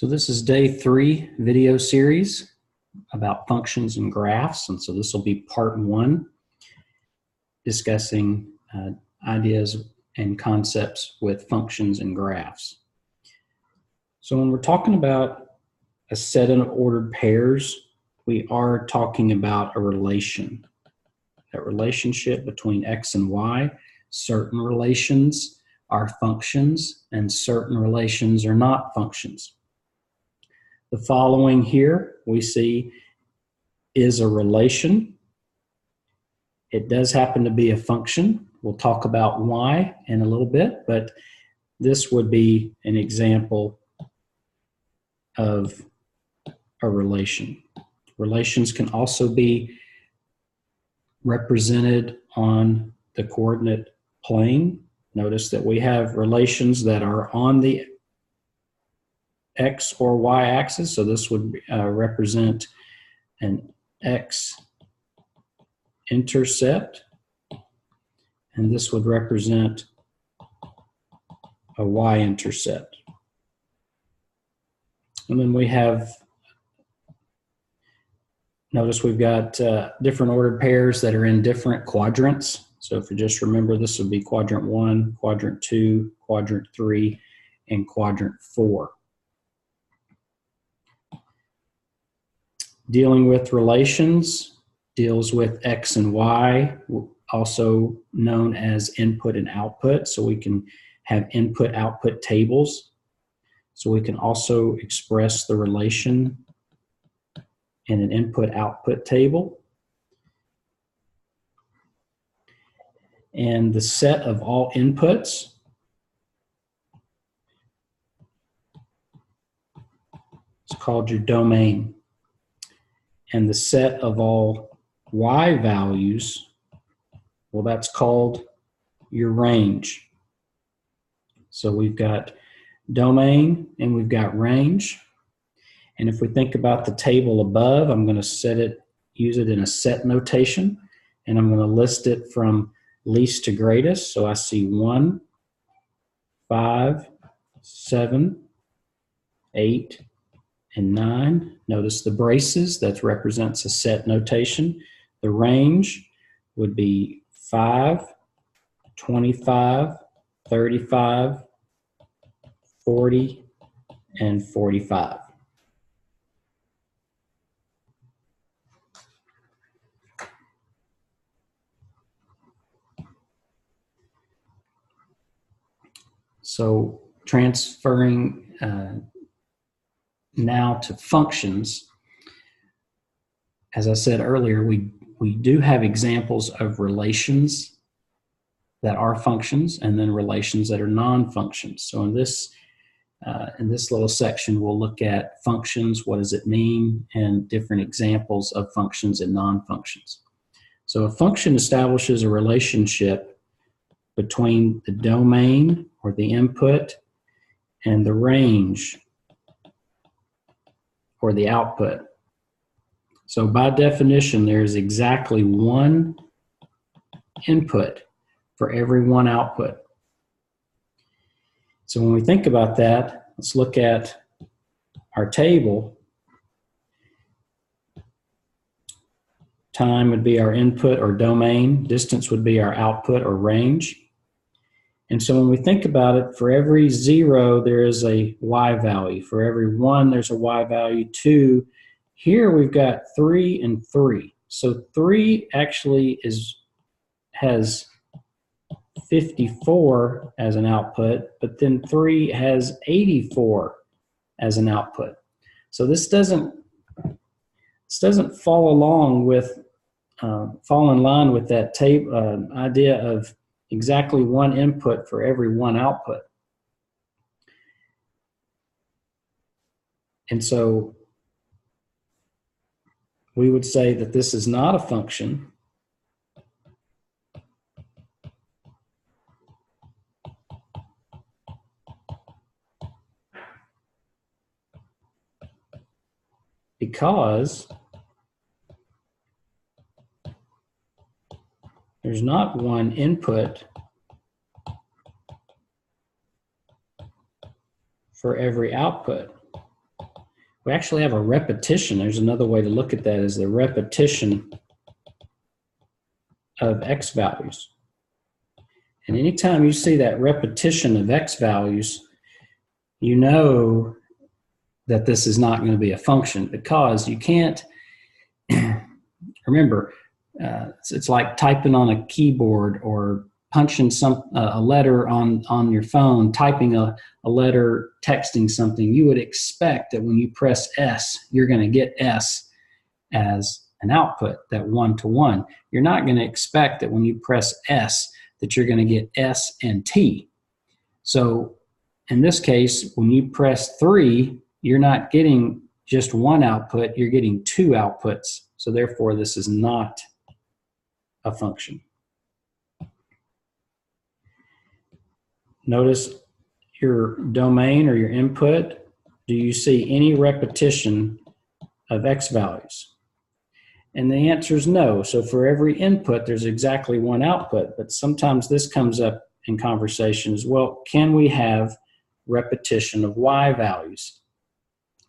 So this is day 3 video series about functions and graphs. And so this will be part 1, discussing ideas and concepts with functions and graphs. So when we're talking about a set of ordered pairs, we are talking about a relation, that relationship between x and y. Certain relations are functions and certain relations are not functions. The following here we see is a relation. It does happen to be a function. We'll talk about why in a little bit, but this would be an example of a relation. Relations can also be represented on the coordinate plane. Notice that we have relations that are on the x or y axis, so this would represent an x-intercept, and this would represent a y-intercept. And then we have, notice we've got different ordered pairs that are in different quadrants. So if you just remember, this would be quadrant 1, quadrant 2, quadrant 3, and quadrant 4. Dealing with relations deals with x and y, also known as input and output. So we can have input-output tables. So we can also express the relation in an input-output table. And the set of all inputs is called your domain. And the set of all y values, well, that's called your range. So we've got domain and we've got range. And if we think about the table above, I'm going to use it in a set notation, and I'm going to list it from least to greatest. So I see 1, 5, 7, 8, and 9. Notice the braces, that represents a set notation. The range would be 5, 25, 35, 40, and 45. So transferring now to functions, as I said earlier, we do have examples of relations that are functions and then relations that are non-functions. So in this little section, we'll look at functions, what does it mean, and different examples of functions and non-functions. So a function establishes a relationship between the domain or the input and the range or the output. So by definition, there's exactly one input for every one output. So when we think about that, let's look at our table. Time would be our input or domain. Distance would be our output or range. And so when we think about it, for every 0, there is a y value. For every 1, there's a y value. 2. Here we've got 3 and 3. So 3 actually has 54 as an output, but then 3 has 84 as an output. So this doesn't fall in line with that idea of exactly one input for every one output. And so we would say that this is not a function because there's not one input for every output. we actually have a repetition. There's another way to look at that, is the repetition of x values. And anytime you see that repetition of x values, you know that this is not going to be a function, because you can't, remember, it's like typing on a keyboard or punching a letter on your phone, typing a letter, texting something. You would expect that when you press S, you're going to get S as an output, that one-to-one. You're not going to expect that when you press S that you're going to get S and T. So in this case, when you press 3, you're not getting just one output, you're getting two outputs. So therefore, this is not a function. Notice your domain or your input. Do you see any repetition of x values? And the answer is no. So for every input, there's exactly one output. But sometimes this comes up in conversation as well. Can we have repetition of y values?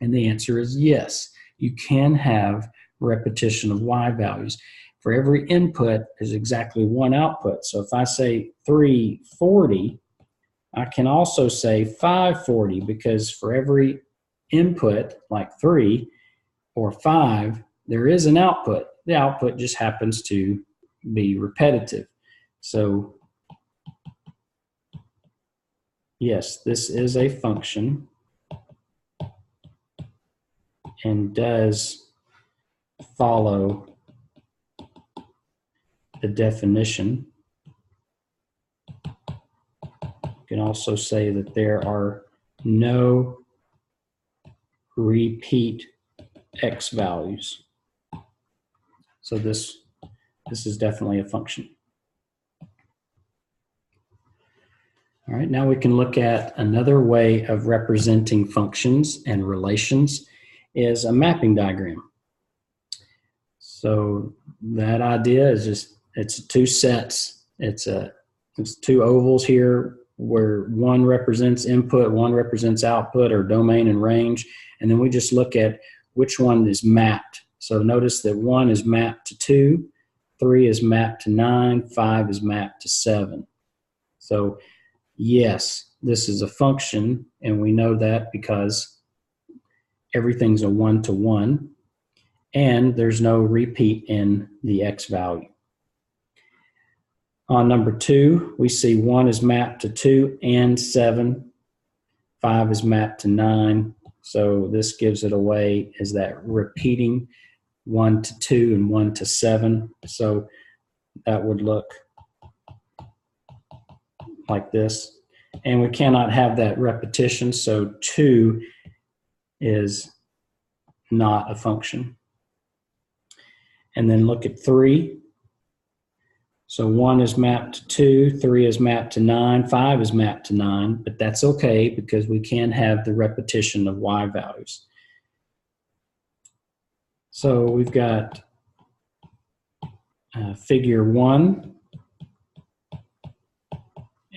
And the answer is yes. You can have repetition of y values. For every input, there's exactly one output. So if I say 340, I can also say 540, because for every input, like 3 or 5, there is an output. The output just happens to be repetitive. So yes, this is a function and does follow the definition. You can also say that there are no repeat x values. So this is definitely a function. All right, now we can look at another way of representing functions and relations is a mapping diagram. So that idea is just, it's two sets. It's two ovals here where one represents input, one represents output or domain and range. And then we just look at which one is mapped. So notice that 1 is mapped to 2, 3 is mapped to 9, 5 is mapped to 7. So yes, this is a function, and we know that because everything's a one-to-one, and there's no repeat in the x value. On number 2, we see 1 is mapped to 2 and 7, 5 is mapped to 9, so this gives it away as that repeating 1 to 2 and 1 to 7. So that would look like this. And we cannot have that repetition, so 2 is not a function. And then look at 3. So 1 is mapped to 2, 3 is mapped to 9, 5 is mapped to 9, but that's okay because we can have the repetition of y values. So we've got figure 1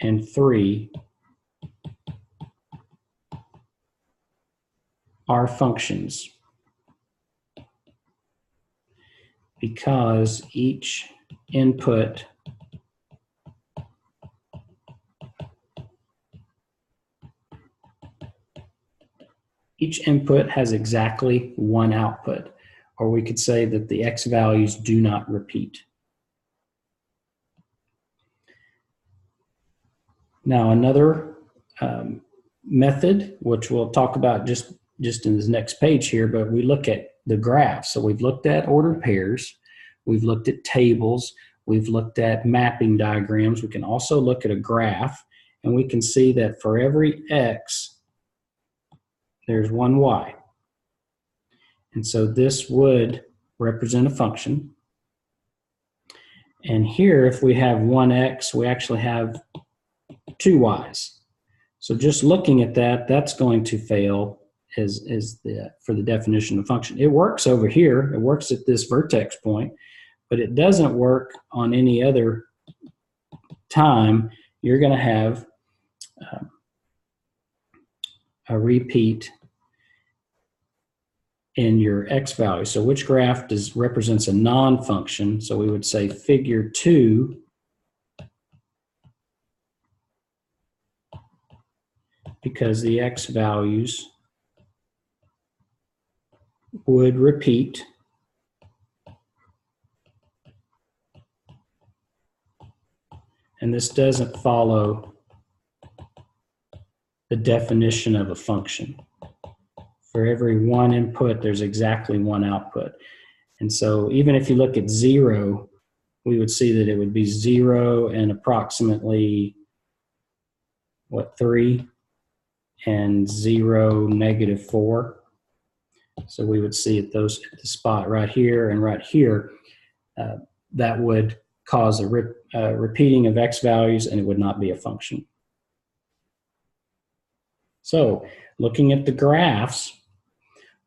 and 3 are functions because each input has exactly one output, or we could say that the x values do not repeat. Now another method, which we'll talk about just in this next page here, but we look at the graph. So we've looked at ordered pairs, we've looked at tables, we've looked at mapping diagrams. We can also look at a graph, and we can see that for every x, there's one y. And so this would represent a function. And here, if we have one x, we actually have two y's. So just looking at that, that's going to fail for the definition of function. It works over here. It works at this vertex point, but it doesn't work on any other time. You're going to have a repeat in your x value. So which graph represents a non-function? So we would say figure 2 because the x values would repeat. And this doesn't follow the definition of a function. For every one input, there's exactly one output. And so even if you look at 0, we would see that it would be 0 and approximately, 3? And 0, -4. So we would see at the spot right here and right here, that would cause a repeating of x values, and it would not be a function. So looking at the graphs,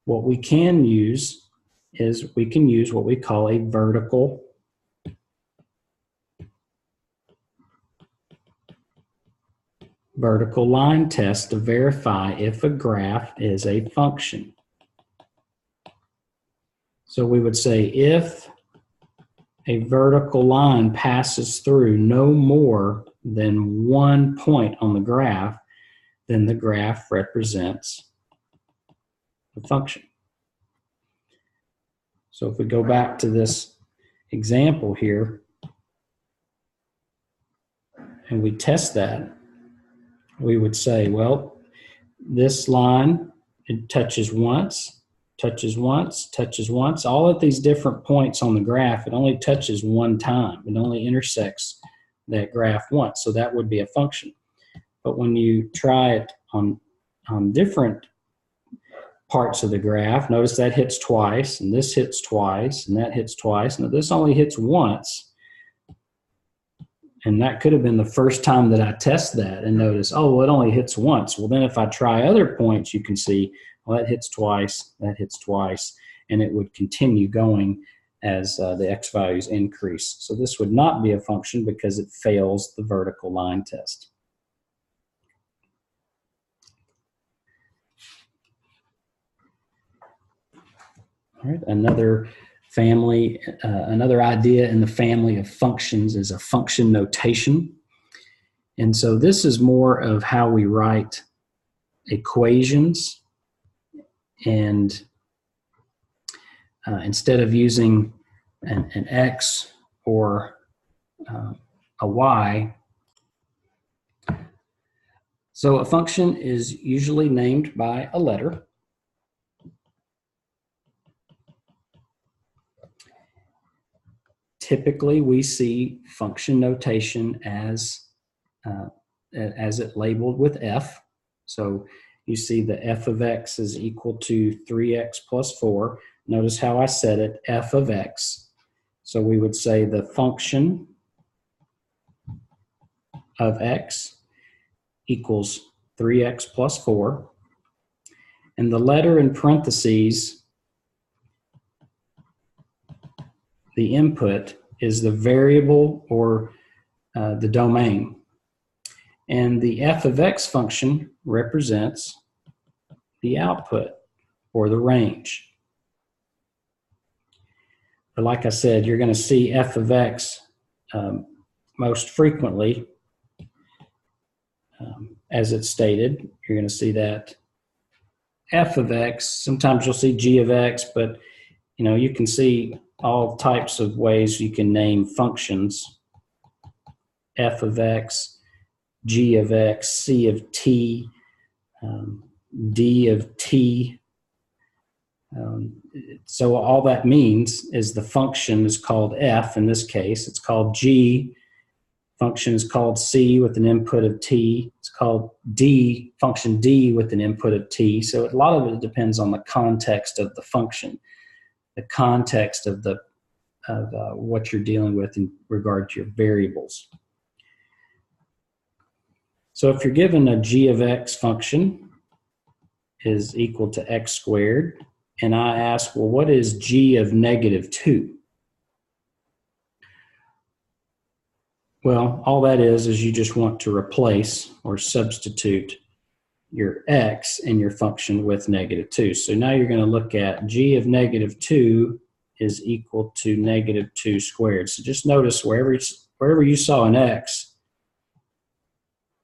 what we can use is we can use what we call a vertical line test to verify if a graph is a function. So we would say if a vertical line passes through no more than one point on the graph, then the graph represents the function. So if we go back to this example here and we test that, we would say, well, this line, it touches once, touches once, touches once. All at these different points on the graph, it only touches one time. It only intersects that graph once, so that would be a function. But when you try it on different parts of the graph, notice that hits twice, and this hits twice, and that hits twice. Now this only hits once, and that could have been the first time that I test that and notice, oh, well, it only hits once. Well, then if I try other points, you can see, well, that hits twice, and it would continue going as the x values increase. So this would not be a function because it fails the vertical line test. All right, another idea in the family of functions is a function notation. And so this is more of how we write equations, and instead of using an x or a y. So a function is usually named by a letter. Typically, we see function notation as it labeled with f. So you see the f of x is equal to 3x plus 4. Notice how I said it, f of x. So we would say the function of x equals 3x plus 4. And the letter in parentheses, the input, is the variable or the domain. And the f of x function represents the output or the range. But like I said, you're going to see f of x most frequently as it's stated. You're going to see that f of x. Sometimes you'll see g of x, but you can see all types of ways you can name functions. F of x, g of x, c of t, d of t. So all that means is the function is called f in this case. It's called g. Function is called c with an input of t. It's called d, function d with an input of t. So a lot of it depends on the context of the function, the context of what you're dealing with in regard to your variables. So if you're given a g of x function is equal to x squared, and I ask, well, what is g of -2? Well, all that is you just want to replace or substitute your x in your function with -2. So now you're going to look at g of -2 is equal to -2 squared. So just notice wherever you saw an x,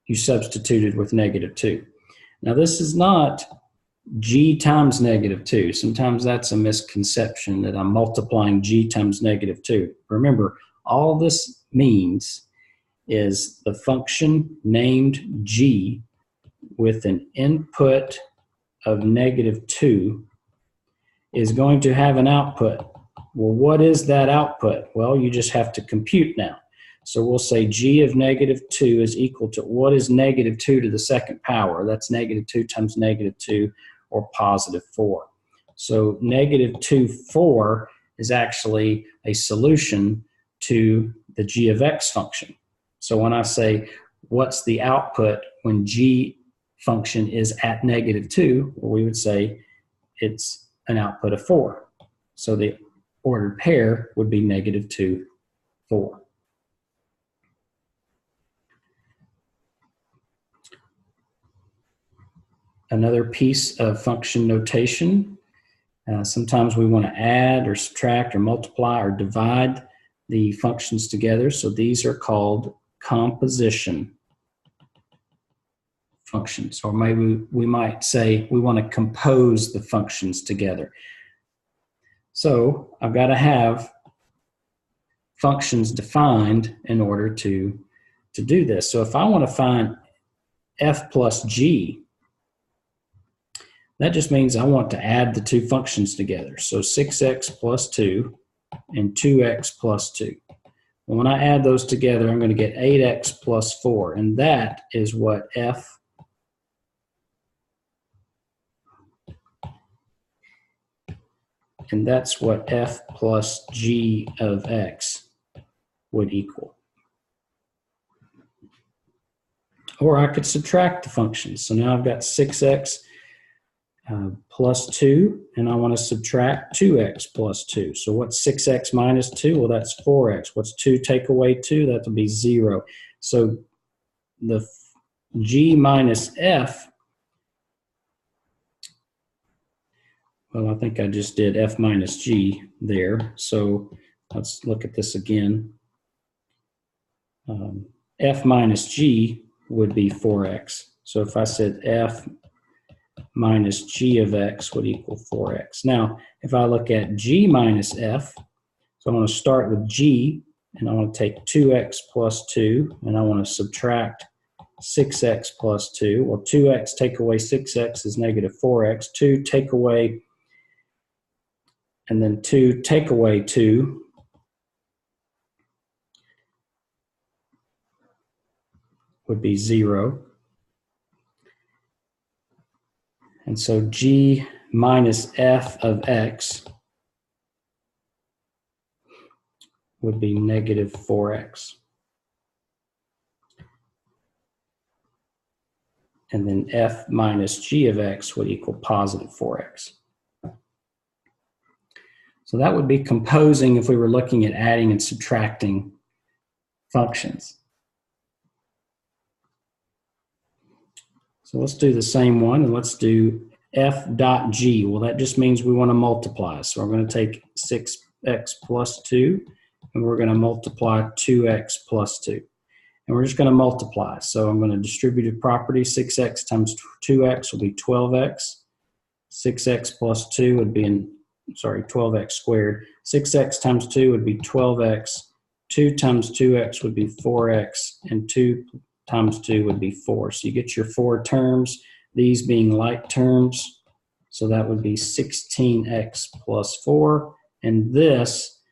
you substituted with -2. Now this is not g times -2. Sometimes that's a misconception that I'm multiplying g times -2. Remember, all this means is the function named g with an input of -2 is going to have an output. Well, what is that output? Well, you just have to compute now. So we'll say g of -2 is equal to, what is -2 to the second power? That's -2 times -2, or +4. So -2, 4 is actually a solution to the g of x function. So when I say, what's the output when g function is at -2, well, we would say it's an output of 4. So the ordered pair would be -2, 4. Another piece of function notation, sometimes we want to add or subtract or multiply or divide the functions together. So these are called composition functions, or maybe we might say we want to compose the functions together. So I've got to have functions defined in order to do this. So if I want to find f plus g, that just means I want to add the two functions together. So 6x plus 2 and 2x plus 2. Well, when I add those together, I'm going to get 8x plus 4, and that is what f plus g of x would equal. Or I could subtract the functions. So now I've got 6x plus 2, and I want to subtract 2x plus 2. So what's 6x minus 2? Well, that's 4x. What's 2 take away 2? That will be 0. So the g minus f, well, I think I just did f minus g there. So let's look at this again. F minus g would be 4x. So if I said f minus g of x would equal 4x. Now, if I look at g minus f, so I want to start with g, and I want to take 2x plus 2, and I want to subtract 6x plus 2. Well, 2x take away 6x is negative 4x. 2 take away, and then 2 take away 2 would be 0. And so g minus f of x would be negative 4x. And then f minus g of x would equal positive 4x. So that would be composing if we were looking at adding and subtracting functions. So let's do the same one, and let's do f dot g. Well, that just means we want to multiply. So we're going to take 6x plus 2, and we're going to multiply 2x plus 2. And we're just going to multiply. So I'm going to distributive property, 6x times 2x will be 12x. 6x plus 2 would be 12x squared. 6x times 2 would be 12x. 2 times 2x would be 4x, and 2 times 2 would be 4. So you get your 4 terms, these being like terms. So that would be 16x plus 4. And this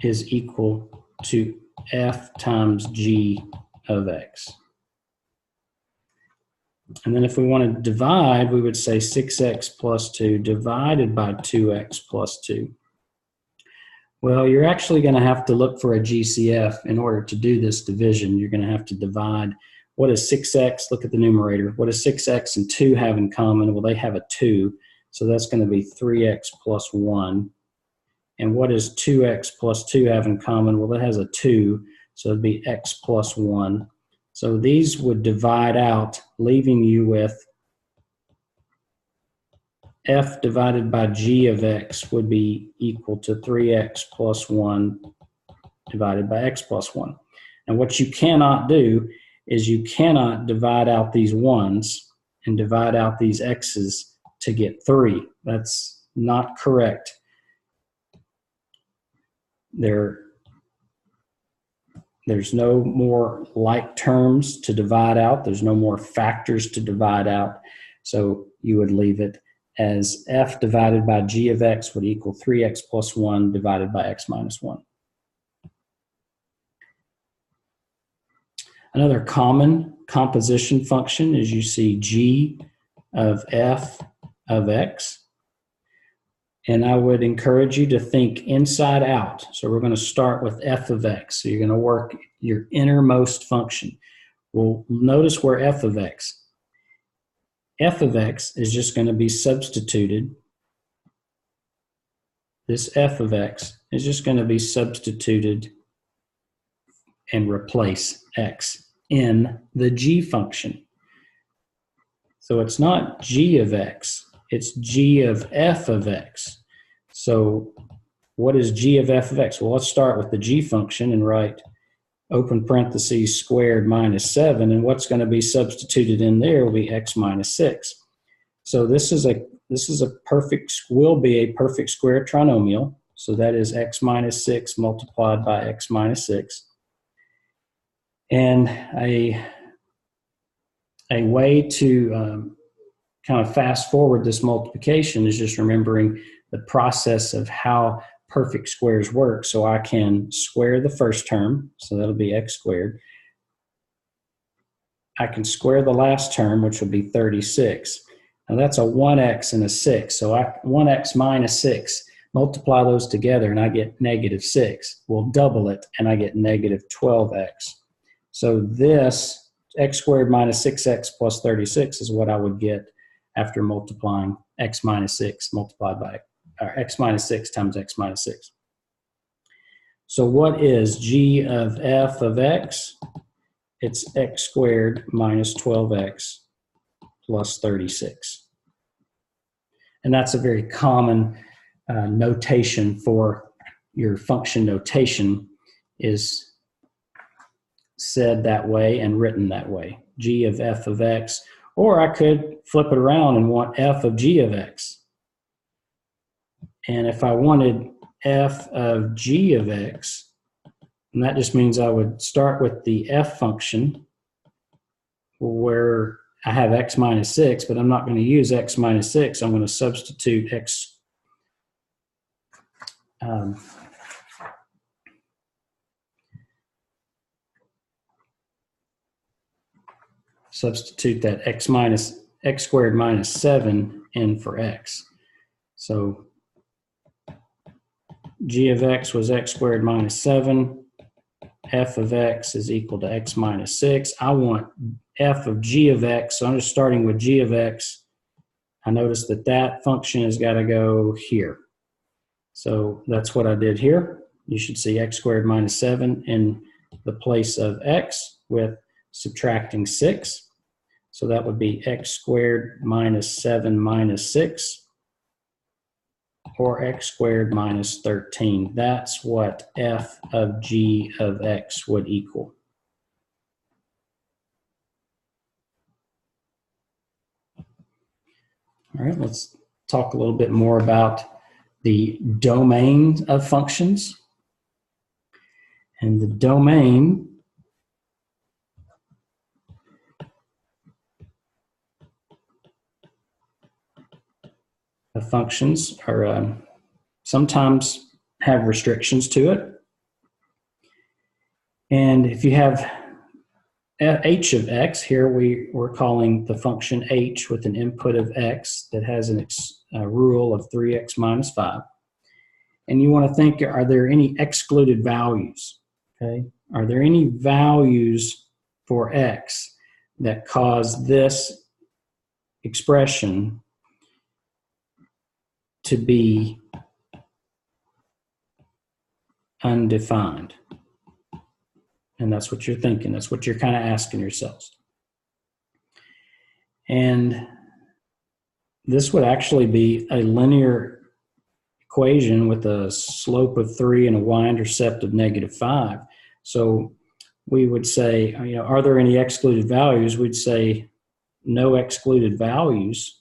is equal to f times g of x. And then if we want to divide, we would say 6x plus 2 divided by 2x plus 2. Well, you're actually going to have to look for a GCF in order to do this division. You're going to have to divide. What is 6x? Look at the numerator. What does 6x and 2 have in common? Well, they have a 2. So that's going to be 3x plus 1. And what does 2x plus 2 have in common? Well, it has a 2. So it'd be x plus 1. So these would divide out, leaving you with f divided by g of x would be equal to 3x plus 1 divided by x plus 1. And what you cannot do is you cannot divide out these 1s and divide out these x's to get 3. That's not correct. There's no more like terms to divide out. There's no more factors to divide out. So you would leave it as f divided by g of x would equal 3x plus 1 divided by x minus 1. Another common composition function is you see g of f of x. And I would encourage you to think inside out. So we're going to start with f of x. So you're going to work your innermost function. Well, notice where f of x is just going to be substituted. This f of x is just going to be substituted and replace x in the g function. So it's not g of x, it's g of f of x. So what is g of f of x? Well, let's start with the g function and write open parentheses squared minus 7, and what's going to be substituted in there will be x minus 6. So this is a will be a perfect square trinomial. So that is x minus 6 multiplied by x minus 6. And a way to kind of fast forward this multiplication is just remembering the process of how perfect squares work. So I can square the first term, so that'll be x squared. I can square the last term, which will be 36. Now that's a 1x and a 6. So 1x minus 6, multiply those together and I get negative 6. We'll double it and I get negative 12x. So this x squared minus 6x plus 36 is what I would get after multiplying x minus 6 multiplied by x minus 6 times x minus 6. So what is g of f of x? It's x squared minus 12x plus 36. And that's a very common notation for your function notation, is said that way and written that way, g of f of x. Or I could flip it around and want f of g of x. And if I wanted f of g of x, and that just means I would start with the f function where I have x minus 6, but I'm not going to use x minus 6. I'm going to substitute x substitute that x squared minus 7 in for x. So g of x was x squared minus 7. F of x is equal to x minus 6. I want f of g of x, so I'm just starting with g of x. I notice that that function has got to go here. So that's what I did here. You should see x squared minus 7 in the place of x with subtracting 6. So that would be x squared minus 7 minus 6, or x squared minus 13. That's what f of g of x would equal. All right, let's talk a little bit more about the domain of functions. And the domain of functions are sometimes have restrictions to it. And if you have h of x, here we're calling the function h with an input of x that has a rule of 3x minus 5. And you want to think, are there any excluded values? Okay, are there any values for x that cause this expression to be undefined? And that's what you're thinking. That's what you're kind of asking yourselves. And this would actually be a linear equation with a slope of 3 and a y-intercept of -5. So we would say, you know, are there any excluded values? We'd say no excluded values.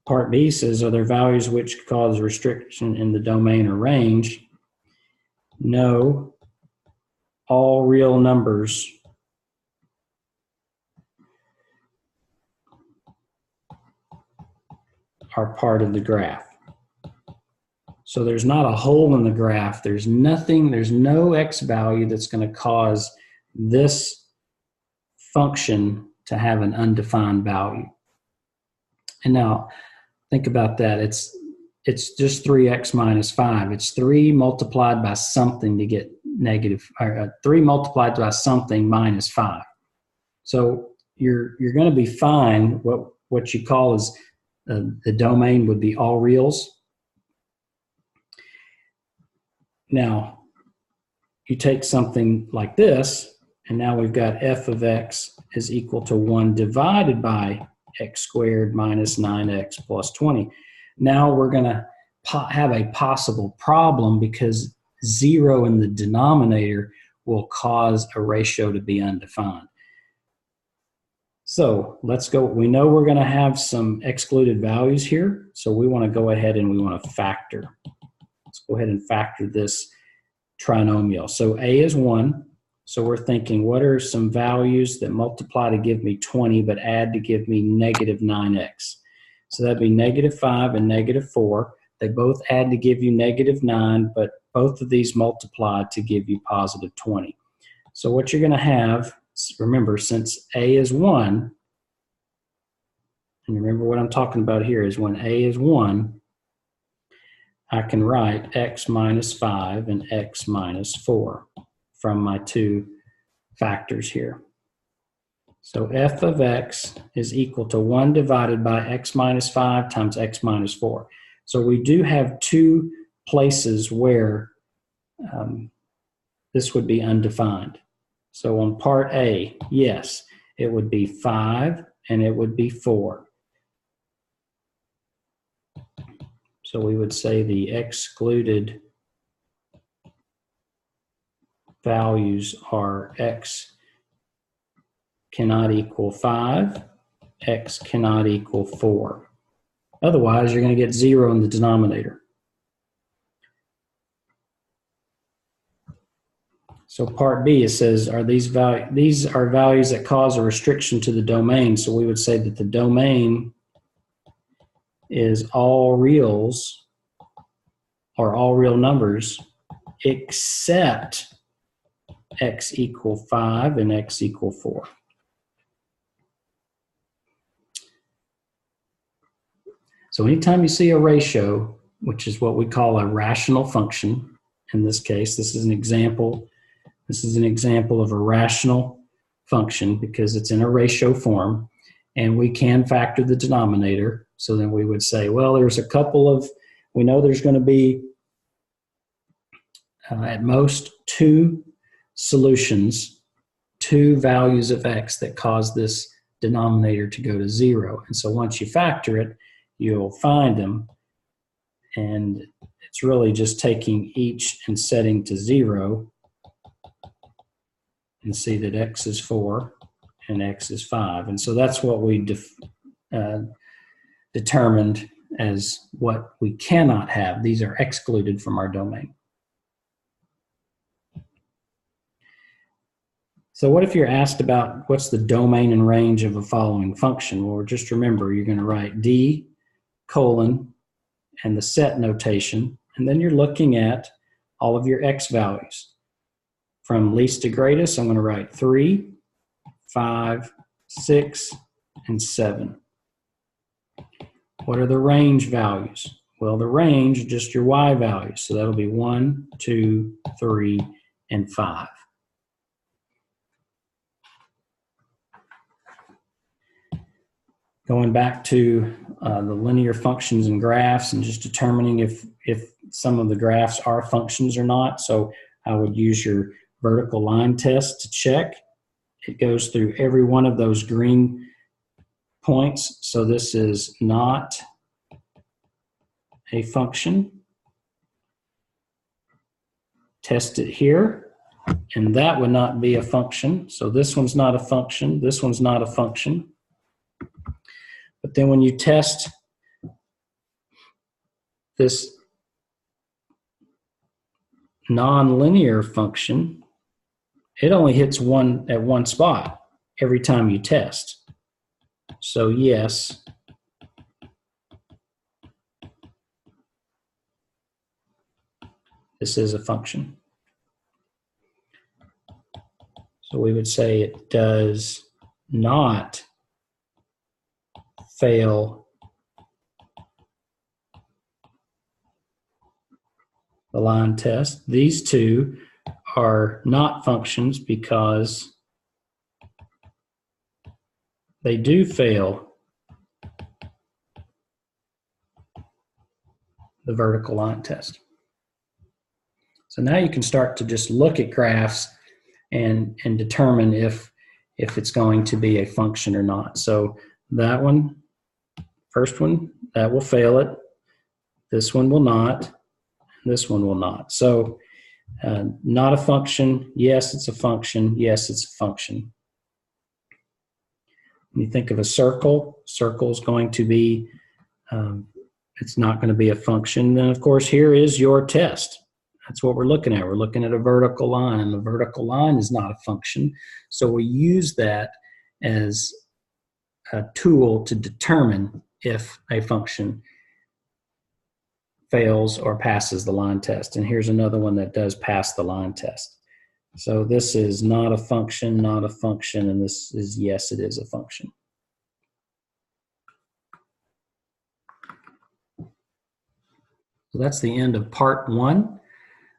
Part B says, are there values which cause restriction in the domain or range? No, all real numbers are part of the graph. So there's not a hole in the graph. There's nothing, there's no x value that's going to cause this function to have an undefined value. And now think about that. It's just 3x minus 5. It's 3 multiplied by something to get negative, or 3 multiplied by something minus 5. So you're going to be fine. What you call is the domain would be all reals. Now, you take something like this, and now we've got f of x is equal to 1 divided by x squared minus 9x plus 20. Now we're going to have a possible problem because 0 in the denominator will cause a ratio to be undefined. So let's go. We know we're going to have some excluded values here, so we want to go ahead and we want to factor. Let's go ahead and factor this trinomial. So a is 1. So we're thinking, what are some values that multiply to give me 20 but add to give me negative 9x? So that'd be -5 and -4. They both add to give you -9, but both of these multiply to give you positive 20. So what you're going to have, remember, since a is 1, and remember what I'm talking about here is when a is 1, I can write x minus 5 and x minus 4 from my two factors here. So f of x is equal to 1 divided by x minus 5 times x minus 4. So we do have two places where this would be undefined. So on part A, yes, it would be 5 and it would be 4. So we would say the excluded values are x cannot equal 5, x cannot equal 4. Otherwise, you're going to get 0 in the denominator. So part B, it says, are these are values that cause a restriction to the domain. So we would say that the domain is all reals or all real numbers except x equal 5 and x equal 4. So anytime you see a ratio, which is what we call a rational function, in this case, this is an example. This is an example of a rational function because it's in a ratio form, and we can factor the denominator. So then we would say, well, there's a couple of, we know there's going to be at most 2 solutions, 2 values of x that cause this denominator to go to 0. And so once you factor it, you'll find them, and it's really just taking each and setting to 0 and see that x is 4 and x is 5. And so that's what we determined as what we cannot have. These are excluded from our domain. So what if you're asked about what's the domain and range of a following function? Well, just remember, you're going to write D colon and the set notation, and then you're looking at all of your x values. From least to greatest, I'm going to write 3, 5, 6, and 7. What are the range values? Well, the range, just your y values. So that'll be 1, 2, 3, and 5. Going back to the linear functions and graphs and just determining if some of the graphs are functions or not. So I would use your vertical line test to check. It goes through every one of those green points. So this is not a function. Test it here, and that would not be a function. So this one's not a function. This one's not a function. But then when you test this nonlinear function, it only hits one at one spot every time you test. So yes, this is a function. So we would say it does not fail the line test. These two are not functions because they do fail the vertical line test. So now you can start to just look at graphs and determine if it's going to be a function or not. So that one, first one, that will fail it. This one will not. This one will not. So not a function. Yes, it's a function. Yes, it's a function. When you think of a circle, circle is going to be, it's not going to be a function. Then, of course, here is your test. That's what we're looking at. We're looking at a vertical line, and the vertical line is not a function. So we use that as a tool to determine if a function fails or passes the line test. And here's another one that does pass the line test. So this is not a function, not a function, and this is yes, it is a function. So that's the end of part 1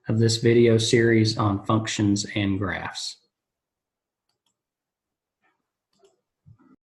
of this video series on functions and graphs.